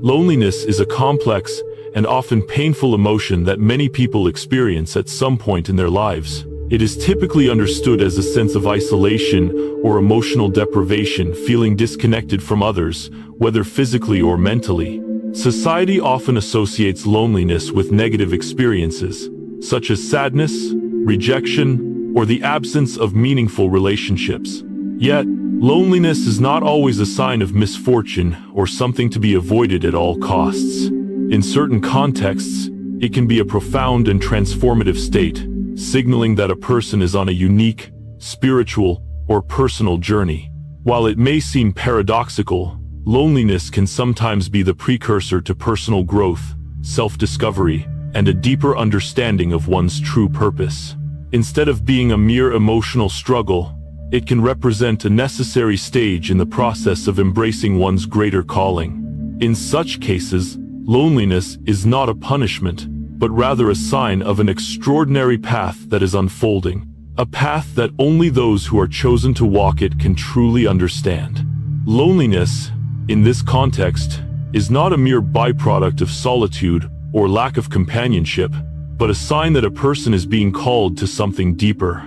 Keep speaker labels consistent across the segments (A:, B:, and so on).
A: Loneliness is a complex and often painful emotion that many people experience at some point in their lives. It is typically understood as a sense of isolation or emotional deprivation, feeling disconnected from others, whether physically or mentally. Society often associates loneliness with negative experiences, such as sadness, rejection, or the absence of meaningful relationships. Yet, loneliness is not always a sign of misfortune or something to be avoided at all costs. In certain contexts, it can be a profound and transformative state, signaling that a person is on a unique, spiritual, or personal journey. While it may seem paradoxical, loneliness can sometimes be the precursor to personal growth, self-discovery, and a deeper understanding of one's true purpose. Instead of being a mere emotional struggle, it can represent a necessary stage in the process of embracing one's greater calling. In such cases, loneliness is not a punishment, but rather a sign of an extraordinary path that is unfolding, a path that only those who are chosen to walk it can truly understand. Loneliness, in this context, is not a mere byproduct of solitude or lack of companionship, but a sign that a person is being called to something deeper.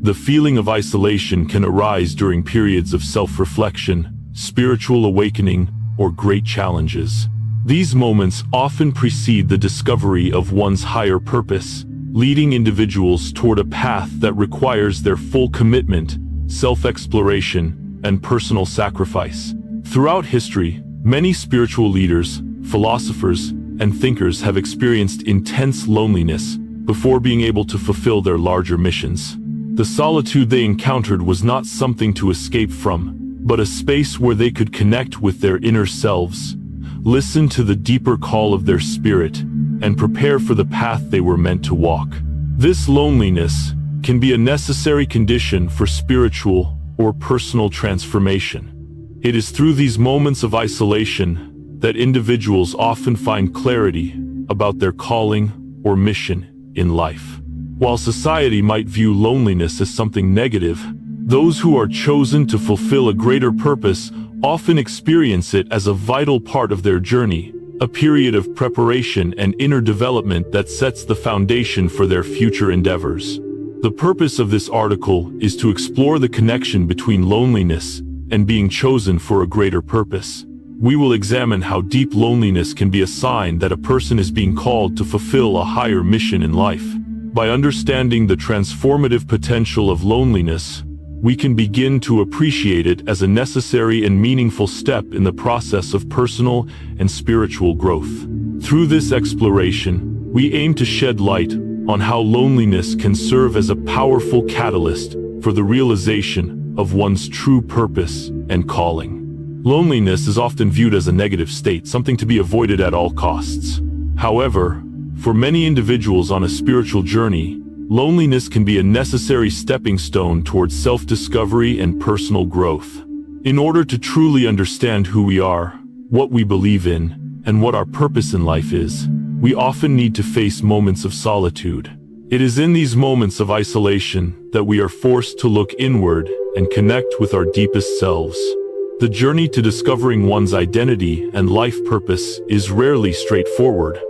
A: The feeling of isolation can arise during periods of self-reflection, spiritual awakening, or great challenges. These moments often precede the discovery of one's higher purpose, leading individuals toward a path that requires their full commitment, self-exploration, and personal sacrifice. Throughout history, many spiritual leaders, philosophers, and thinkers have experienced intense loneliness before being able to fulfill their larger missions. The solitude they encountered was not something to escape from, but a space where they could connect with their inner selves, listen to the deeper call of their spirit, and prepare for the path they were meant to walk. This loneliness can be a necessary condition for spiritual or personal transformation. It is through these moments of isolation that individuals often find clarity about their calling or mission in life. While society might view loneliness as something negative, those who are chosen to fulfill a greater purpose often experience it as a vital part of their journey, a period of preparation and inner development that sets the foundation for their future endeavors. The purpose of this article is to explore the connection between loneliness and being chosen for a greater purpose. We will examine how deep loneliness can be a sign that a person is being called to fulfill a higher mission in life. By understanding the transformative potential of loneliness, we can begin to appreciate it as a necessary and meaningful step in the process of personal and spiritual growth. Through this exploration, we aim to shed light on how loneliness can serve as a powerful catalyst for the realization of one's true purpose and calling. Loneliness is often viewed as a negative state, something to be avoided at all costs. However, for many individuals on a spiritual journey, loneliness can be a necessary stepping stone towards self-discovery and personal growth. In order to truly understand who we are, what we believe in, and what our purpose in life is, we often need to face moments of solitude. It is in these moments of isolation that we are forced to look inward and connect with our deepest selves. The journey to discovering one's identity and life purpose is rarely straightforward.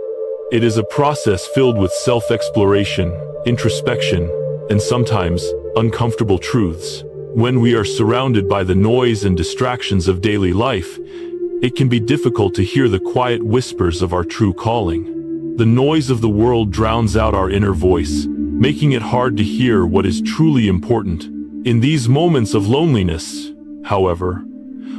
A: It is a process filled with self-exploration, introspection, and sometimes uncomfortable truths. When we are surrounded by the noise and distractions of daily life, it can be difficult to hear the quiet whispers of our true calling. The noise of the world drowns out our inner voice, making it hard to hear what is truly important. In these moments of loneliness, however,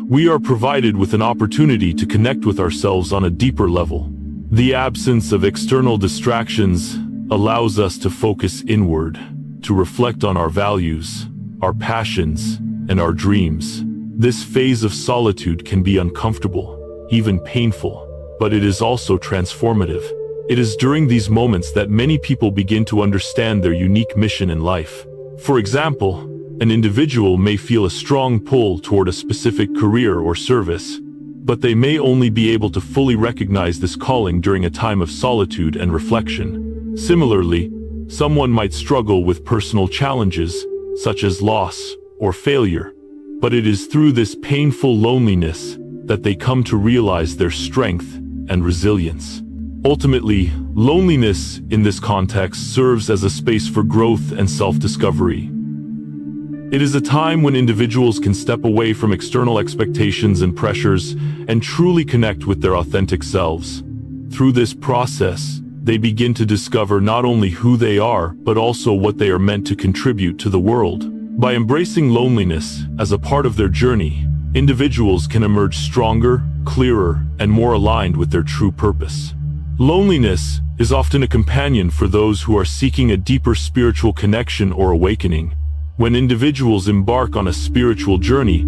A: we are provided with an opportunity to connect with ourselves on a deeper level. The absence of external distractions allows us to focus inward, to reflect on our values, our passions, and our dreams. This phase of solitude can be uncomfortable, even painful, but it is also transformative. It is during these moments that many people begin to understand their unique mission in life. For example, an individual may feel a strong pull toward a specific career or service, but they may only be able to fully recognize this calling during a time of solitude and reflection. Similarly, someone might struggle with personal challenges, such as loss or failure, but it is through this painful loneliness that they come to realize their strength and resilience. Ultimately, loneliness in this context serves as a space for growth and self-discovery. It is a time when individuals can step away from external expectations and pressures and truly connect with their authentic selves. Through this process, they begin to discover not only who they are, but also what they are meant to contribute to the world. By embracing loneliness as a part of their journey, individuals can emerge stronger, clearer, and more aligned with their true purpose. Loneliness is often a companion for those who are seeking a deeper spiritual connection or awakening. When individuals embark on a spiritual journey,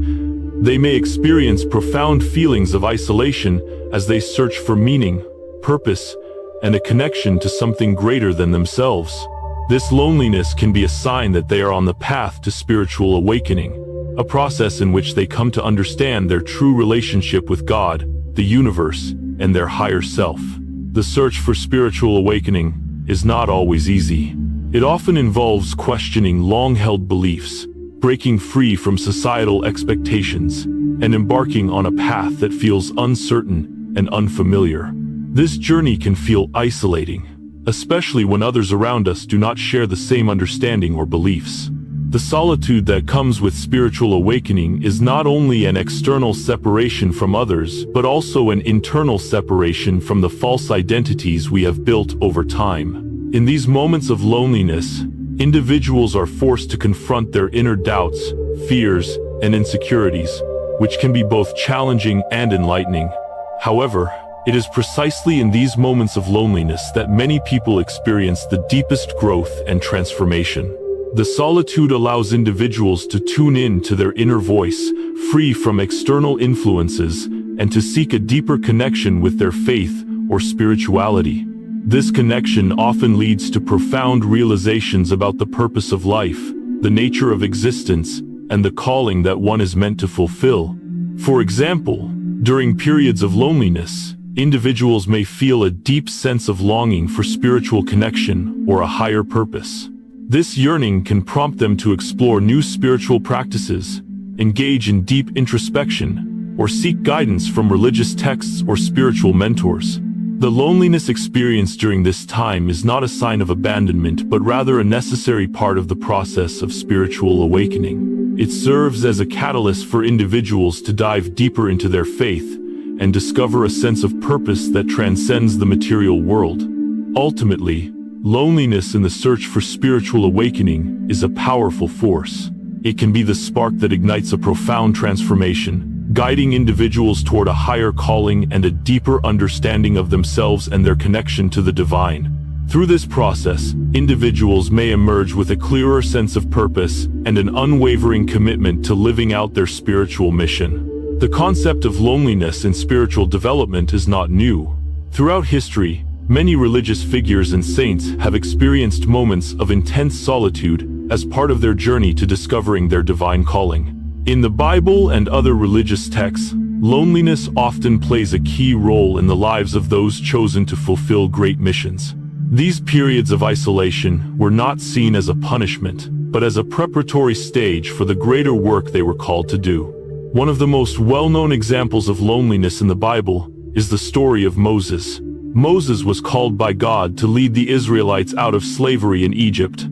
A: they may experience profound feelings of isolation as they search for meaning, purpose, and a connection to something greater than themselves. This loneliness can be a sign that they are on the path to spiritual awakening, a process in which they come to understand their true relationship with God, the universe, and their higher self. The search for spiritual awakening is not always easy. It often involves questioning long-held beliefs, breaking free from societal expectations, and embarking on a path that feels uncertain and unfamiliar. This journey can feel isolating, especially when others around us do not share the same understanding or beliefs. The solitude that comes with spiritual awakening is not only an external separation from others, but also an internal separation from the false identities we have built over time. In these moments of loneliness, individuals are forced to confront their inner doubts, fears, and insecurities, which can be both challenging and enlightening. However, it is precisely in these moments of loneliness that many people experience the deepest growth and transformation. The solitude allows individuals to tune in to their inner voice, free from external influences, and to seek a deeper connection with their faith or spirituality. This connection often leads to profound realizations about the purpose of life, the nature of existence, and the calling that one is meant to fulfill. For example, during periods of loneliness, individuals may feel a deep sense of longing for spiritual connection or a higher purpose. This yearning can prompt them to explore new spiritual practices, engage in deep introspection, or seek guidance from religious texts or spiritual mentors. The loneliness experienced during this time is not a sign of abandonment, but rather a necessary part of the process of spiritual awakening. It serves as a catalyst for individuals to dive deeper into their faith and discover a sense of purpose that transcends the material world. Ultimately, loneliness in the search for spiritual awakening is a powerful force. It can be the spark that ignites a profound transformation, guiding individuals toward a higher calling and a deeper understanding of themselves and their connection to the divine. Through this process, individuals may emerge with a clearer sense of purpose and an unwavering commitment to living out their spiritual mission. The concept of loneliness in spiritual development is not new. Throughout history, many religious figures and saints have experienced moments of intense solitude as part of their journey to discovering their divine calling. In the Bible and other religious texts, loneliness often plays a key role in the lives of those chosen to fulfill great missions. These periods of isolation were not seen as a punishment, but as a preparatory stage for the greater work they were called to do. One of the most well-known examples of loneliness in the Bible is the story of Moses. Moses was called by God to lead the Israelites out of slavery in Egypt.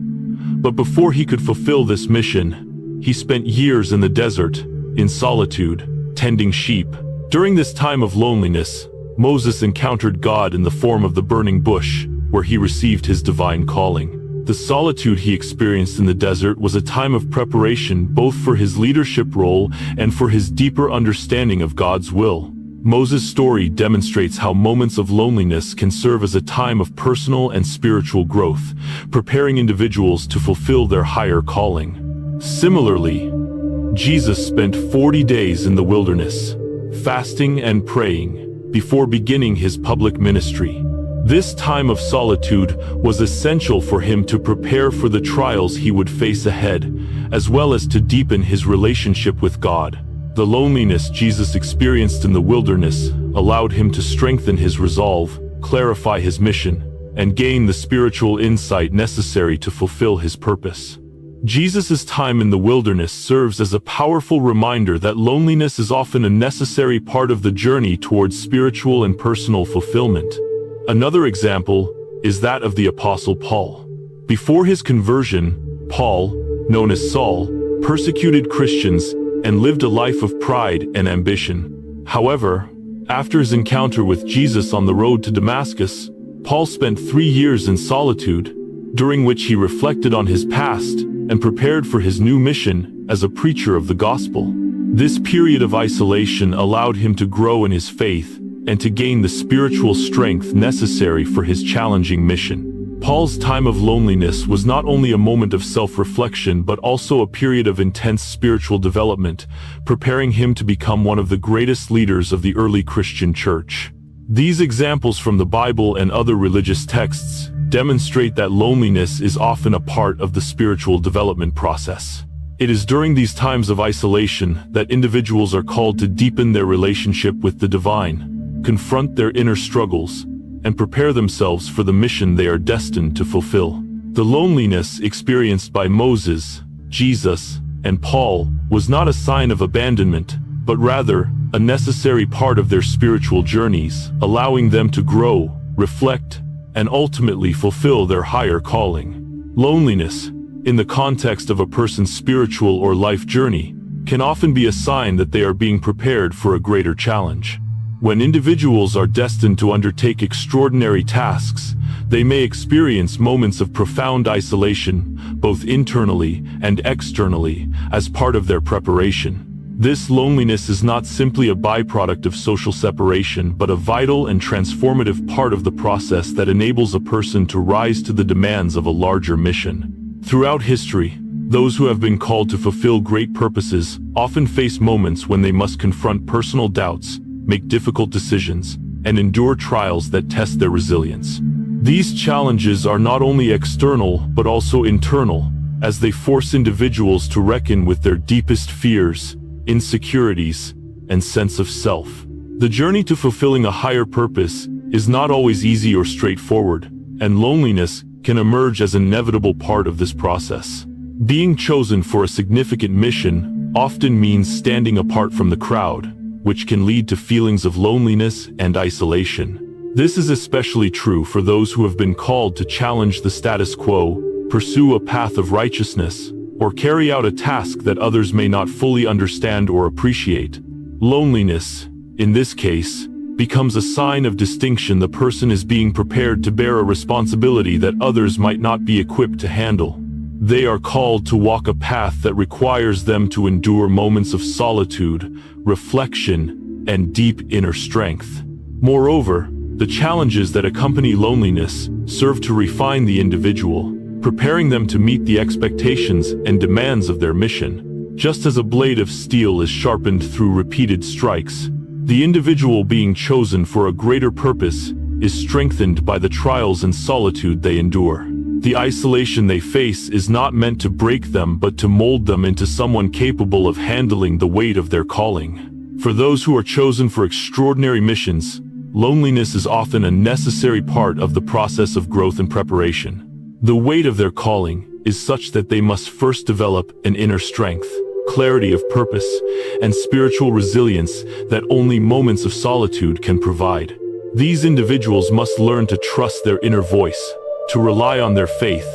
A: But before he could fulfill this mission, he spent years in the desert, in solitude, tending sheep. During this time of loneliness, Moses encountered God in the form of the burning bush, where he received his divine calling. The solitude he experienced in the desert was a time of preparation both for his leadership role and for his deeper understanding of God's will. Moses' story demonstrates how moments of loneliness can serve as a time of personal and spiritual growth, preparing individuals to fulfill their higher calling. Similarly, Jesus spent 40 days in the wilderness, fasting and praying, before beginning his public ministry. This time of solitude was essential for him to prepare for the trials he would face ahead, as well as to deepen his relationship with God. The loneliness Jesus experienced in the wilderness allowed him to strengthen his resolve, clarify his mission, and gain the spiritual insight necessary to fulfill his purpose. Jesus' time in the wilderness serves as a powerful reminder that loneliness is often a necessary part of the journey towards spiritual and personal fulfillment. Another example is that of the Apostle Paul. Before his conversion, Paul, known as Saul, persecuted Christians and lived a life of pride and ambition. However, after his encounter with Jesus on the road to Damascus, Paul spent 3 years in solitude, during which he reflected on his past and prepared for his new mission as a preacher of the gospel. This period of isolation allowed him to grow in his faith and to gain the spiritual strength necessary for his challenging mission. Paul's time of loneliness was not only a moment of self-reflection but also a period of intense spiritual development, preparing him to become one of the greatest leaders of the early Christian church. These examples from the Bible and other religious texts demonstrate that loneliness is often a part of the spiritual development process. It is during these times of isolation that individuals are called to deepen their relationship with the divine, confront their inner struggles, and prepare themselves for the mission they are destined to fulfill. The loneliness experienced by Moses, Jesus, and Paul was not a sign of abandonment, but rather a necessary part of their spiritual journeys, allowing them to grow, reflect, and ultimately fulfill their higher calling. Loneliness, in the context of a person's spiritual or life journey, can often be a sign that they are being prepared for a greater challenge. When individuals are destined to undertake extraordinary tasks, they may experience moments of profound isolation, both internally and externally, as part of their preparation. This loneliness is not simply a byproduct of social separation, but a vital and transformative part of the process that enables a person to rise to the demands of a larger mission. Throughout history, those who have been called to fulfill great purposes often face moments when they must confront personal doubts, make difficult decisions, and endure trials that test their resilience. These challenges are not only external but also internal, as they force individuals to reckon with their deepest fears, insecurities, and sense of self. The journey to fulfilling a higher purpose is not always easy or straightforward, and loneliness can emerge as an inevitable part of this process. Being chosen for a significant mission often means standing apart from the crowd, which can lead to feelings of loneliness and isolation. This is especially true for those who have been called to challenge the status quo, pursue a path of righteousness, or carry out a task that others may not fully understand or appreciate. Loneliness, in this case, becomes a sign of distinction. The person is being prepared to bear a responsibility that others might not be equipped to handle. They are called to walk a path that requires them to endure moments of solitude, reflection, and deep inner strength. Moreover, the challenges that accompany loneliness serve to refine the individual, preparing them to meet the expectations and demands of their mission. Just as a blade of steel is sharpened through repeated strikes, the individual being chosen for a greater purpose is strengthened by the trials and solitude they endure. The isolation they face is not meant to break them but to mold them into someone capable of handling the weight of their calling. For those who are chosen for extraordinary missions, loneliness is often a necessary part of the process of growth and preparation. The weight of their calling is such that they must first develop an inner strength, clarity of purpose, and spiritual resilience that only moments of solitude can provide. These individuals must learn to trust their inner voice, to rely on their faith,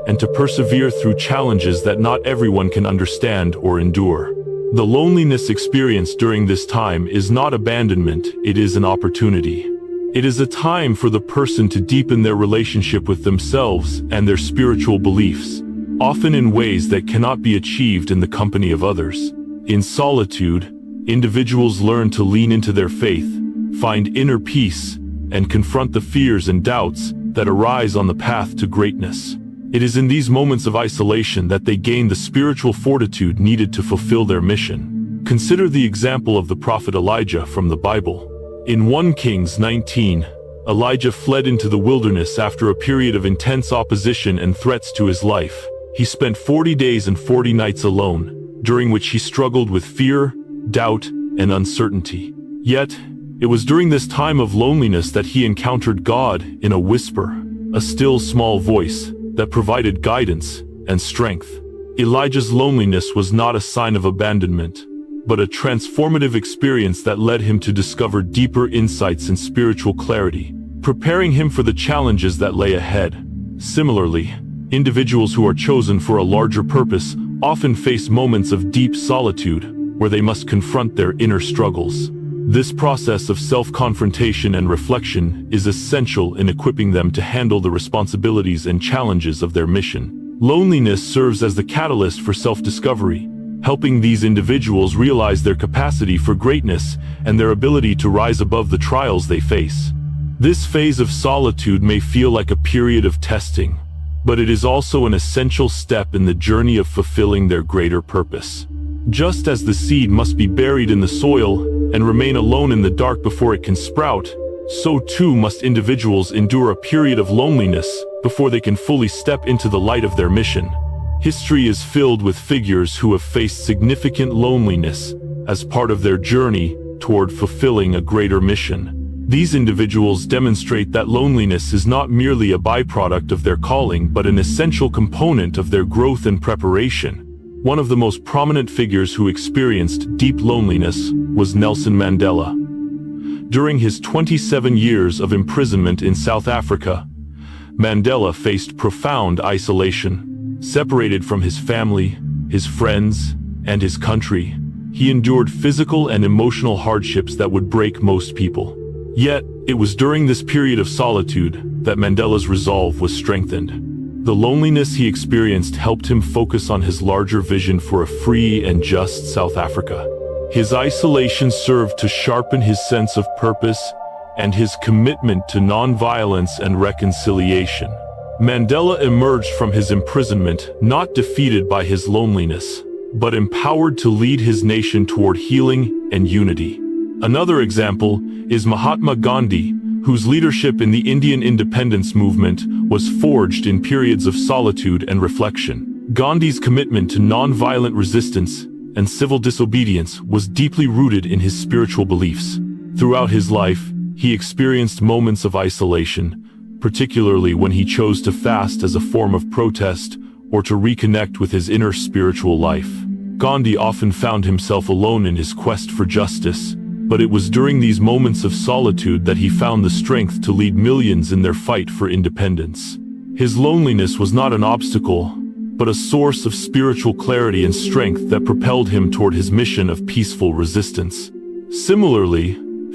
A: and to persevere through challenges that not everyone can understand or endure. The loneliness experienced during this time is not abandonment, it is an opportunity. It is a time for the person to deepen their relationship with themselves and their spiritual beliefs, often in ways that cannot be achieved in the company of others. In solitude, individuals learn to lean into their faith, find inner peace, and confront the fears and doubts that arise on the path to greatness. It is in these moments of isolation that they gain the spiritual fortitude needed to fulfill their mission. Consider the example of the prophet Elijah from the Bible. In 1 Kings 19, Elijah fled into the wilderness after a period of intense opposition and threats to his life. He spent 40 days and 40 nights alone, during which he struggled with fear, doubt, and uncertainty. Yet, it was during this time of loneliness that he encountered God in a whisper, a still small voice that provided guidance and strength. Elijah's loneliness was not a sign of abandonment, but a transformative experience that led him to discover deeper insights and spiritual clarity, preparing him for the challenges that lay ahead. Similarly, individuals who are chosen for a larger purpose often face moments of deep solitude, where they must confront their inner struggles. This process of self-confrontation and reflection is essential in equipping them to handle the responsibilities and challenges of their mission. Loneliness serves as the catalyst for self-discovery, helping these individuals realize their capacity for greatness and their ability to rise above the trials they face. This phase of solitude may feel like a period of testing, but it is also an essential step in the journey of fulfilling their greater purpose. Just as the seed must be buried in the soil and remain alone in the dark before it can sprout, so too must individuals endure a period of loneliness before they can fully step into the light of their mission. History is filled with figures who have faced significant loneliness as part of their journey toward fulfilling a greater mission. These individuals demonstrate that loneliness is not merely a byproduct of their calling, but an essential component of their growth and preparation. One of the most prominent figures who experienced deep loneliness was Nelson Mandela. During his 27 years of imprisonment in South Africa, Mandela faced profound isolation. Separated from his family, his friends, and his country, he endured physical and emotional hardships that would break most people. Yet, it was during this period of solitude that Mandela's resolve was strengthened. The loneliness he experienced helped him focus on his larger vision for a free and just South Africa. His isolation served to sharpen his sense of purpose and his commitment to nonviolence and reconciliation. Mandela emerged from his imprisonment not defeated by his loneliness, but empowered to lead his nation toward healing and unity. Another example is Mahatma Gandhi, whose leadership in the Indian independence movement was forged in periods of solitude and reflection. Gandhi's commitment to nonviolent resistance and civil disobedience was deeply rooted in his spiritual beliefs. Throughout his life, he experienced moments of isolation, particularly when he chose to fast as a form of protest or to reconnect with his inner spiritual life. Gandhi often found himself alone in his quest for justice, but it was during these moments of solitude that he found the strength to lead millions in their fight for independence. His loneliness was not an obstacle, but a source of spiritual clarity and strength that propelled him toward his mission of peaceful resistance. Similarly,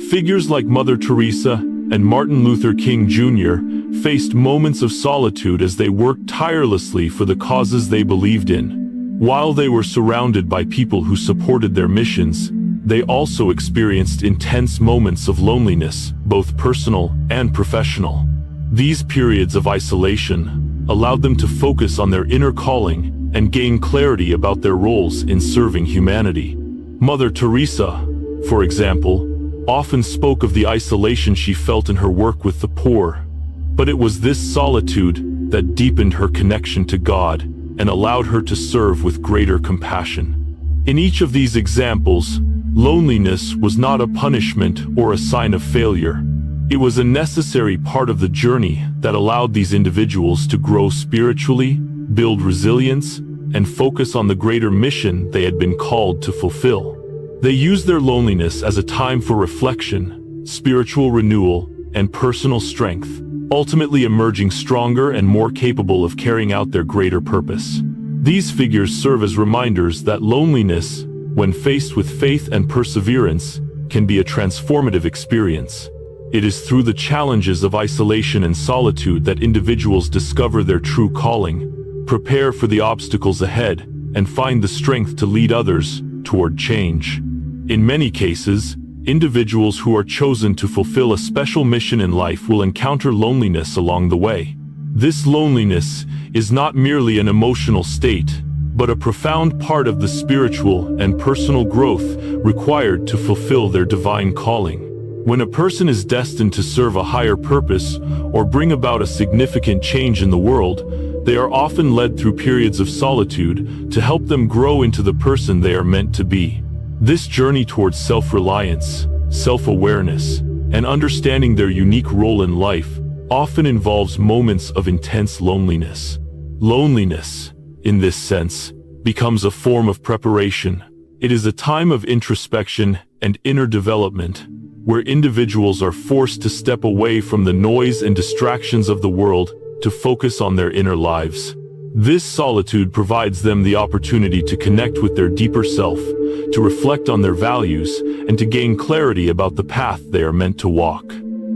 A: figures like Mother Teresa and Martin Luther King Jr. faced moments of solitude as they worked tirelessly for the causes they believed in. While they were surrounded by people who supported their missions, they also experienced intense moments of loneliness, both personal and professional. These periods of isolation allowed them to focus on their inner calling and gain clarity about their roles in serving humanity. Mother Teresa, for example, often spoke of the isolation she felt in her work with the poor, but it was this solitude that deepened her connection to God and allowed her to serve with greater compassion. In each of these examples, loneliness was not a punishment or a sign of failure. It was a necessary part of the journey that allowed these individuals to grow spiritually, build resilience, and focus on the greater mission they had been called to fulfill. They used their loneliness as a time for reflection, spiritual renewal, and personal strength, ultimately emerging stronger and more capable of carrying out their greater purpose. These figures serve as reminders that loneliness, when faced with faith and perseverance, can be a transformative experience. It is through the challenges of isolation and solitude that individuals discover their true calling, prepare for the obstacles ahead, and find the strength to lead others toward change. In many cases, individuals who are chosen to fulfill a special mission in life will encounter loneliness along the way. This loneliness is not merely an emotional state, but a profound part of the spiritual and personal growth required to fulfill their divine calling. When a person is destined to serve a higher purpose or bring about a significant change in the world, they are often led through periods of solitude to help them grow into the person they are meant to be. This journey towards self-reliance, self-awareness, and understanding their unique role in life often involves moments of intense loneliness. Loneliness, in this sense, becomes a form of preparation. It is a time of introspection and inner development, where individuals are forced to step away from the noise and distractions of the world to focus on their inner lives. This solitude provides them the opportunity to connect with their deeper self, to reflect on their values, and to gain clarity about the path they are meant to walk.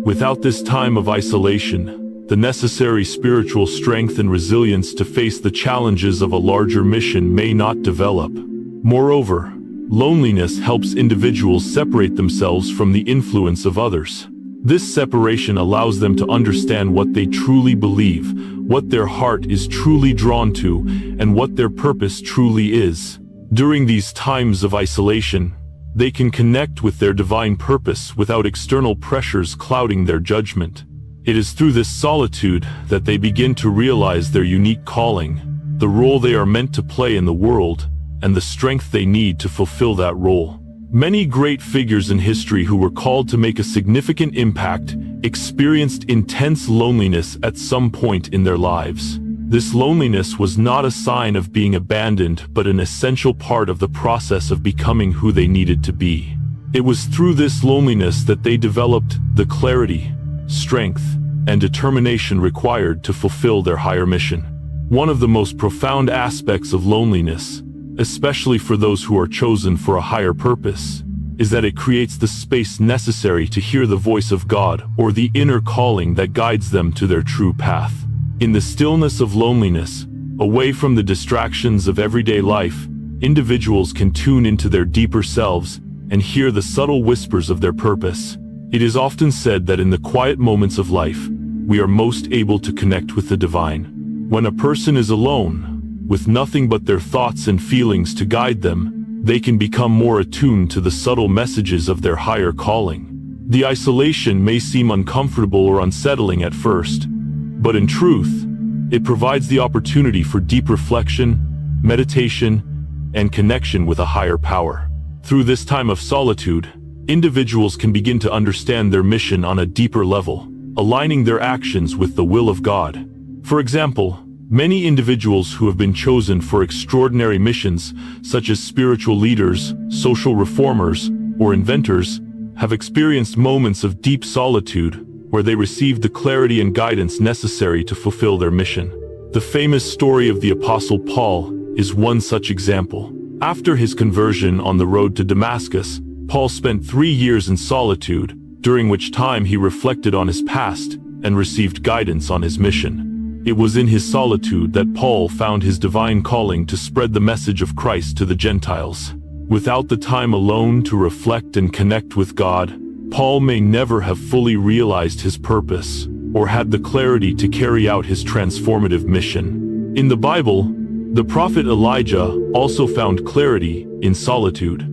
A: Without this time of isolation, the necessary spiritual strength and resilience to face the challenges of a larger mission may not develop. Moreover, loneliness helps individuals separate themselves from the influence of others. This separation allows them to understand what they truly believe, what their heart is truly drawn to, and what their purpose truly is. During these times of isolation, they can connect with their divine purpose without external pressures clouding their judgment. It is through this solitude that they begin to realize their unique calling, the role they are meant to play in the world, and the strength they need to fulfill that role. Many great figures in history who were called to make a significant impact experienced intense loneliness at some point in their lives. This loneliness was not a sign of being abandoned, but an essential part of the process of becoming who they needed to be. It was through this loneliness that they developed the clarity, strength, and determination required to fulfill their higher mission. One of the most profound aspects of loneliness, especially for those who are chosen for a higher purpose, is that it creates the space necessary to hear the voice of God or the inner calling that guides them to their true path. In the stillness of loneliness, away from the distractions of everyday life, individuals can tune into their deeper selves and hear the subtle whispers of their purpose. It is often said that in the quiet moments of life, we are most able to connect with the divine. When a person is alone, with nothing but their thoughts and feelings to guide them, they can become more attuned to the subtle messages of their higher calling. The isolation may seem uncomfortable or unsettling at first, but in truth, it provides the opportunity for deep reflection, meditation, and connection with a higher power. Through this time of solitude, individuals can begin to understand their mission on a deeper level, aligning their actions with the will of God. For example, many individuals who have been chosen for extraordinary missions, such as spiritual leaders, social reformers, or inventors, have experienced moments of deep solitude where they received the clarity and guidance necessary to fulfill their mission. The famous story of the Apostle Paul is one such example. After his conversion on the road to Damascus, Paul spent 3 years in solitude, during which time he reflected on his past and received guidance on his mission. It was in his solitude that Paul found his divine calling to spread the message of Christ to the Gentiles. Without the time alone to reflect and connect with God, Paul may never have fully realized his purpose or had the clarity to carry out his transformative mission. In the Bible, the prophet Elijah also found clarity in solitude.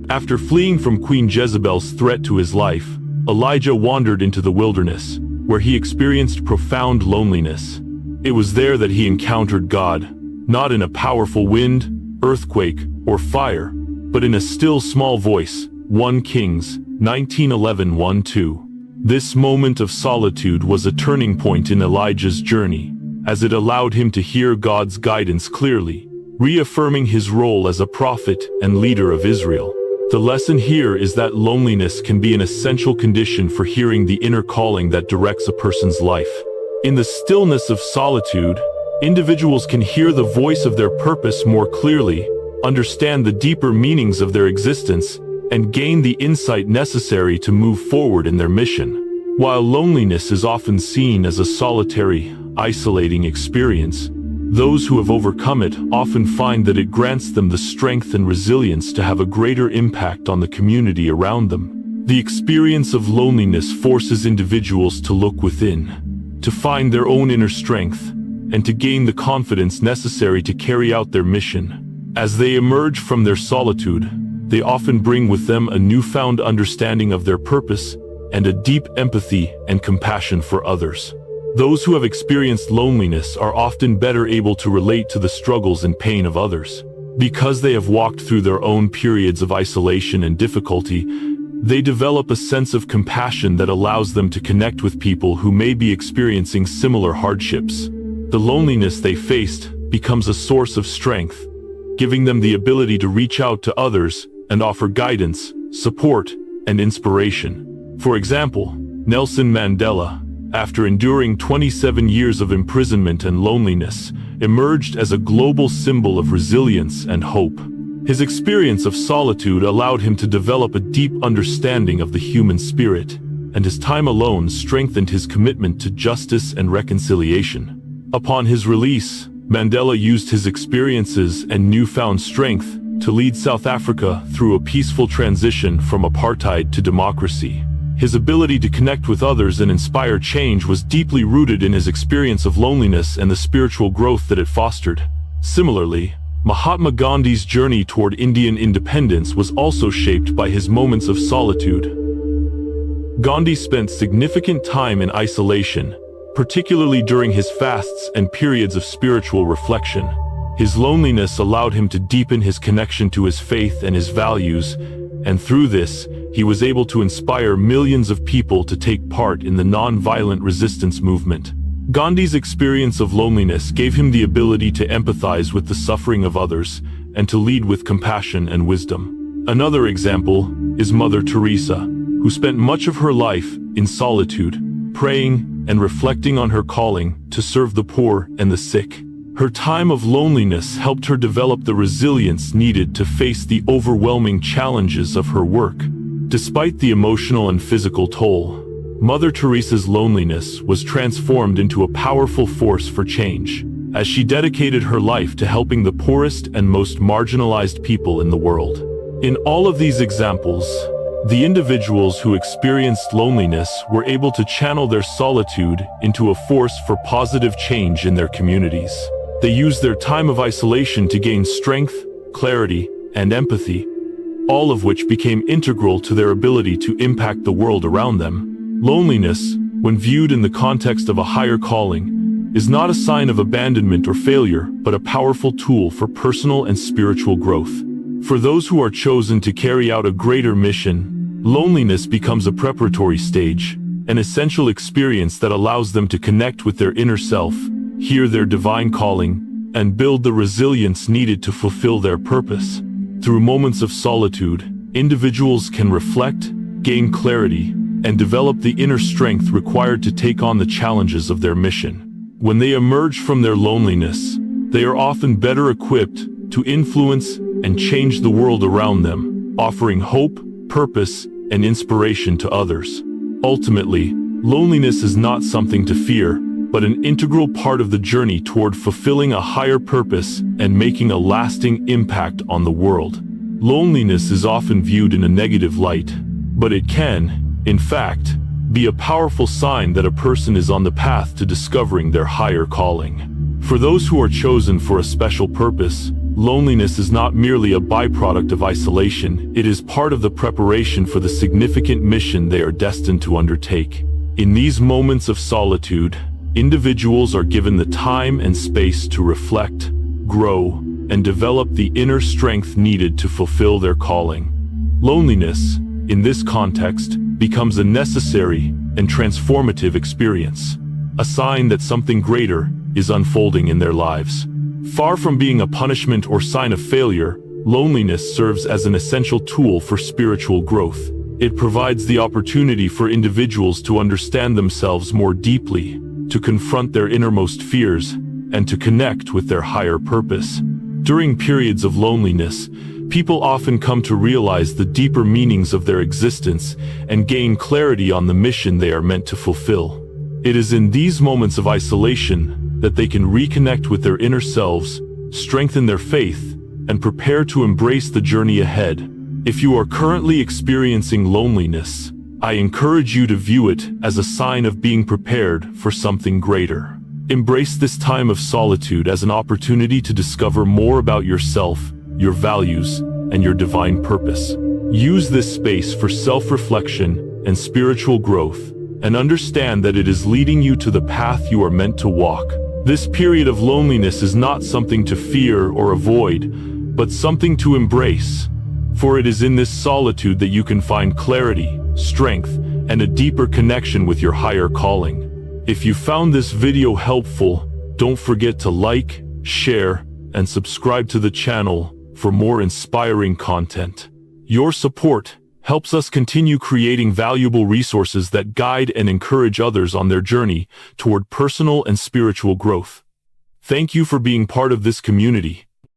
A: After fleeing from Queen Jezebel's threat to his life, Elijah wandered into the wilderness, where he experienced profound loneliness. It was there that he encountered God, not in a powerful wind, earthquake, or fire, but in a still small voice. 1 Kings 19:11-1-2. This moment of solitude was a turning point in Elijah's journey, as it allowed him to hear God's guidance clearly, reaffirming his role as a prophet and leader of Israel. The lesson here is that loneliness can be an essential condition for hearing the inner calling that directs a person's life. In the stillness of solitude, individuals can hear the voice of their purpose more clearly, understand the deeper meanings of their existence, and gain the insight necessary to move forward in their mission. While loneliness is often seen as a solitary, isolating experience, those who have overcome it often find that it grants them the strength and resilience to have a greater impact on the community around them. The experience of loneliness forces individuals to look within, to find their own inner strength, and to gain the confidence necessary to carry out their mission. As they emerge from their solitude, they often bring with them a newfound understanding of their purpose and a deep empathy and compassion for others. Those who have experienced loneliness are often better able to relate to the struggles and pain of others. Because they have walked through their own periods of isolation and difficulty, they develop a sense of compassion that allows them to connect with people who may be experiencing similar hardships. The loneliness they faced becomes a source of strength, giving them the ability to reach out to others and offer guidance, support, and inspiration. For example, Nelson Mandela, after enduring 27 years of imprisonment and loneliness, emerged as a global symbol of resilience and hope. His experience of solitude allowed him to develop a deep understanding of the human spirit, and his time alone strengthened his commitment to justice and reconciliation. Upon his release, Mandela used his experiences and newfound strength to lead South Africa through a peaceful transition from apartheid to democracy. His ability to connect with others and inspire change was deeply rooted in his experience of loneliness and the spiritual growth that it fostered. Similarly, Mahatma Gandhi's journey toward Indian independence was also shaped by his moments of solitude. Gandhi spent significant time in isolation, particularly during his fasts and periods of spiritual reflection. His loneliness allowed him to deepen his connection to his faith and his values, and through this, he was able to inspire millions of people to take part in the non-violent resistance movement. Gandhi's experience of loneliness gave him the ability to empathize with the suffering of others and to lead with compassion and wisdom. Another example is Mother Teresa, who spent much of her life in solitude, praying and reflecting on her calling to serve the poor and the sick. Her time of loneliness helped her develop the resilience needed to face the overwhelming challenges of her work. Despite the emotional and physical toll, Mother Teresa's loneliness was transformed into a powerful force for change, as she dedicated her life to helping the poorest and most marginalized people in the world. In all of these examples, the individuals who experienced loneliness were able to channel their solitude into a force for positive change in their communities. They used their time of isolation to gain strength, clarity, and empathy, all of which became integral to their ability to impact the world around them. Loneliness, when viewed in the context of a higher calling, is not a sign of abandonment or failure, but a powerful tool for personal and spiritual growth. For those who are chosen to carry out a greater mission, loneliness becomes a preparatory stage, an essential experience that allows them to connect with their inner self, hear their divine calling, and build the resilience needed to fulfill their purpose. Through moments of solitude, individuals can reflect, gain clarity, and develop the inner strength required to take on the challenges of their mission. When they emerge from their loneliness, they are often better equipped to influence and change the world around them, offering hope, purpose, and inspiration to others. Ultimately, loneliness is not something to fear, but an integral part of the journey toward fulfilling a higher purpose and making a lasting impact on the world. Loneliness is often viewed in a negative light, but it can, in fact, be a powerful sign that a person is on the path to discovering their higher calling. For those who are chosen for a special purpose, loneliness is not merely a byproduct of isolation, it is part of the preparation for the significant mission they are destined to undertake. In these moments of solitude, individuals are given the time and space to reflect, grow, and develop the inner strength needed to fulfill their calling. Loneliness, in this context, becomes a necessary and transformative experience, a sign that something greater is unfolding in their lives. Far from being a punishment or sign of failure, loneliness serves as an essential tool for spiritual growth. It provides the opportunity for individuals to understand themselves more deeply, to confront their innermost fears, and to connect with their higher purpose. During periods of loneliness, people often come to realize the deeper meanings of their existence and gain clarity on the mission they are meant to fulfill. It is in these moments of isolation that they can reconnect with their inner selves, strengthen their faith, and prepare to embrace the journey ahead. If you are currently experiencing loneliness, I encourage you to view it as a sign of being prepared for something greater. Embrace this time of solitude as an opportunity to discover more about yourself, your values, and your divine purpose. Use this space for self-reflection and spiritual growth, and understand that it is leading you to the path you are meant to walk. This period of loneliness is not something to fear or avoid, but something to embrace. For it is in this solitude that you can find clarity, strength, and a deeper connection with your higher calling. If you found this video helpful, don't forget to like, share, and subscribe to the channel for more inspiring content. Your support helps us continue creating valuable resources that guide and encourage others on their journey toward personal and spiritual growth. Thank you for being part of this community,